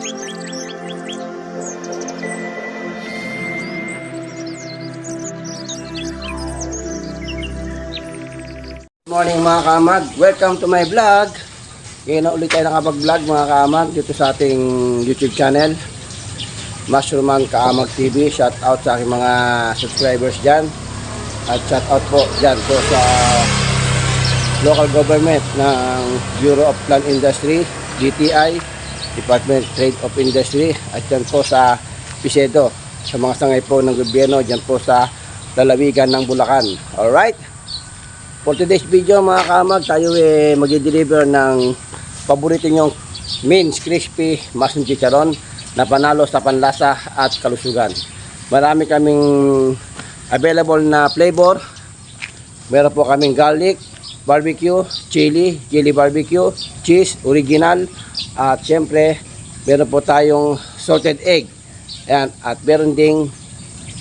Good morning mga kaamag, welcome to my vlog. Ngayon na ulit tayo nakapag-vlog mga kaamag dito sa ating YouTube channel, Mushroom Kaamag TV. Shout out sa aking mga subscribers dyan. At shout out po dyan po sa local government ng Bureau of Plant Industry, DTI, Department Trade of Industry. At dyan po sa PISEDO, sa mga sangay po ng gobyerno dyan po sa lalawigan ng Bulacan. Alright? For today's video mga kaamag, tayo mag-deliver ng paborito nyong Mince Crispy Mushroom Chicharon na panalo sa panlasa at kalusugan. Marami kaming available na flavor. Meron po kaming garlic, barbecue, chili barbecue, cheese, original, at syempre meron po tayong salted egg. Ayan, at meron ding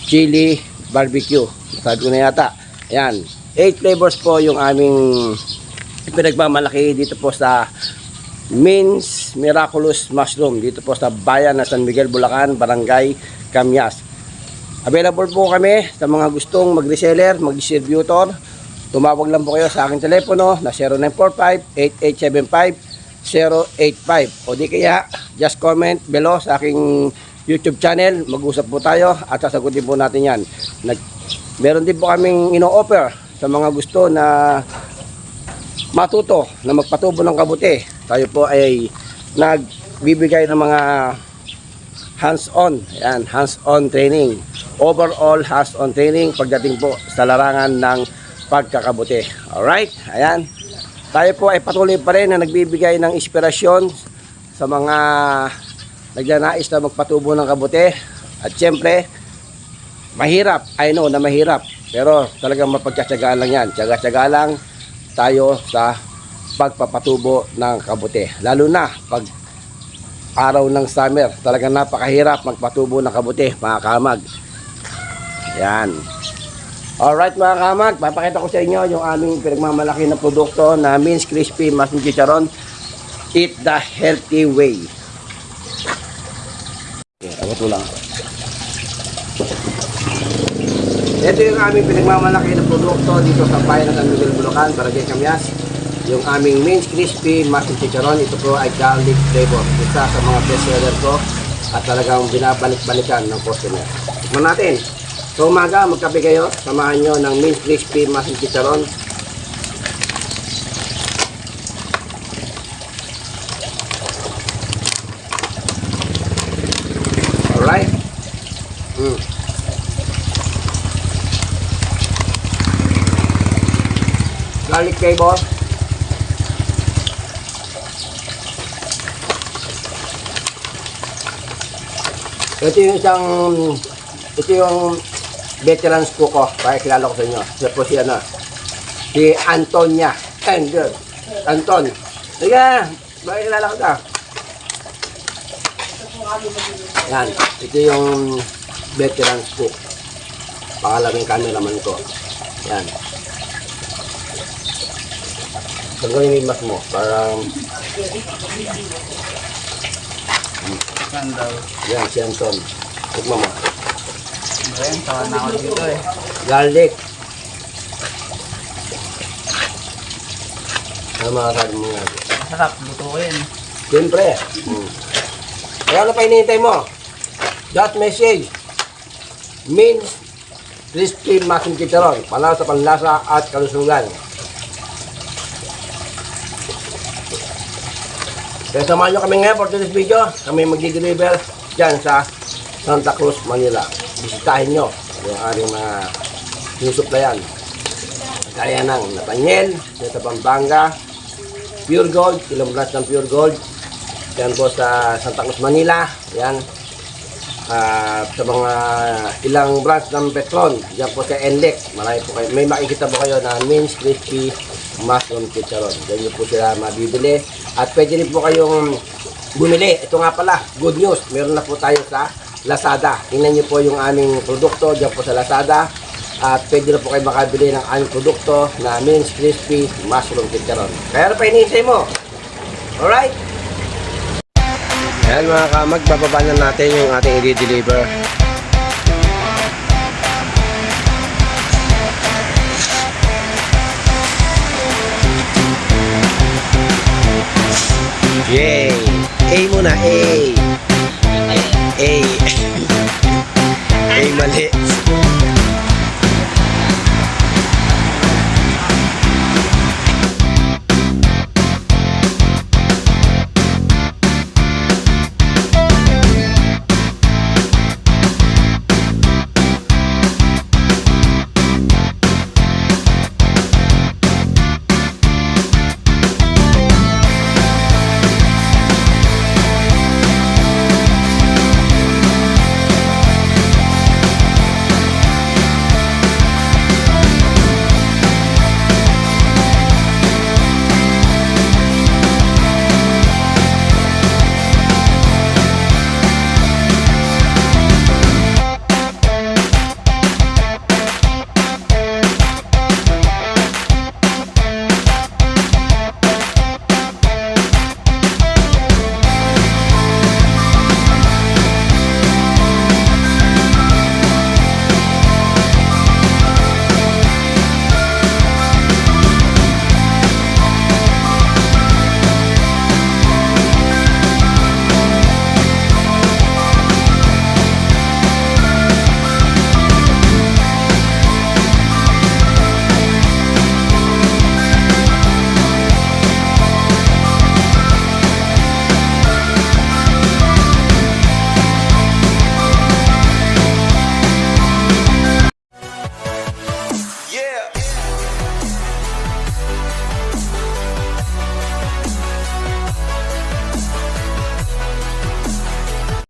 chili barbecue. Sabi ko na yata. Ayan. 8 flavors po yung aming pinagmamalaki dito po sa Mince Miraculous Mushroom dito po sa bayan na San Miguel, Bulacan, Barangay Camyas. Available po kami sa mga gustong mag-reseller, mag-distributor. Tumawag lang po kayo sa aking telepono na 0945-8875-085 o di kaya just comment below sa aking YouTube channel. Mag-usap po tayo at sasagutin po natin yan. Meron din po kaming ino-offer sa mga gusto na matuto na magpatubo ng kabuti. Tayo po ay nagbibigay ng mga hands-on, yan, hands-on training, overall hands-on training pagdating po sa larangan ng pagkakabuti. Alright, ayan, tayo po ay patuloy pa rin na nagbibigay ng inspirasyon sa mga nagnanais na magpatubo ng kabuti. At syempre mahirap, I know na mahirap, pero talagang mapagtsatsagaan lang yan. Tsaga-tsaga lang tayo sa pagpapatubo ng kabuti. Lalo na pag araw ng summer, talagang napakahirap magpatubo ng kabuti mga kaamag. Yan. Alright mga kaamag, papakita ko sa inyo yung aming pinagmamalaki na produkto na Mince Crispy Mushroom Chicharon. Eat the healthy way. Okay, abot lang. Ito yung aming pinagmamalaki na produkto dito sa bayan ng San Miguel, Bulacan, Barangay Camyas. Yung aming Mince Crispy Mushroom Chicharon. Ito po ay garlic flavor. Isa sa mga best seller ko at talagang binabalik-balikan ng customer. Tikman natin. So umaga, magkape kayo. Samahan nyo ng Mince Crispy Mushroom Chicharon. Alright. Garlic flavor. Ito yung veterans cook ko. Pakikilala ko sa inyo. Siya po si Antonia. Anton. Sige, pakikilala ko ka. Yan. Ito yung veterans cook. Pakalaging cameraman ko. Yan. Tanggalin yung mas mo para yan si Anton. Tignan mo. Ayan, tawa na ako dito eh. Garlic. Ano makakasabi mo nga? Masarap, luto ko yun. Siyempre. Kaya ano pa hinihintay mo? That message. Mince Crispy Mushroom Chicharon. Panalo sa panlasa at kalusugan. Kaya samahan nyo kami ngayon for today's video. Kami mag-deliver dyan sa Santa Cruz, Manila. Bisitahin nyo yung aming mga sinusuplayan. Kaya ng Nathaniel, sa Pampanga, Pure Gold, ilang branch ng Pure Gold. Yan po sa Santa Cruz, Manila. Yan. Sa mga ilang branch ng Petron. Yan po sa NLEX. Marami po kayo. May makikita po kayo na Mince Crispy Mushroom Chicharon. Yan po sila mabibili. At pwede rin po kayong bumili. Ito nga pala, good news. Meron na po tayo sa Lazada. Tingnan nyo po yung aming produkto dyan po sa Lazada. At pwede na po kayo makabili ng aming produkto na Mince Crispy Mushroom Chicharon. Kaya na pa hinihintay mo. Alright? Ayan mga kamag, bababa na natin yung ating i-deliver. Yay! A muna, A! A! A mali.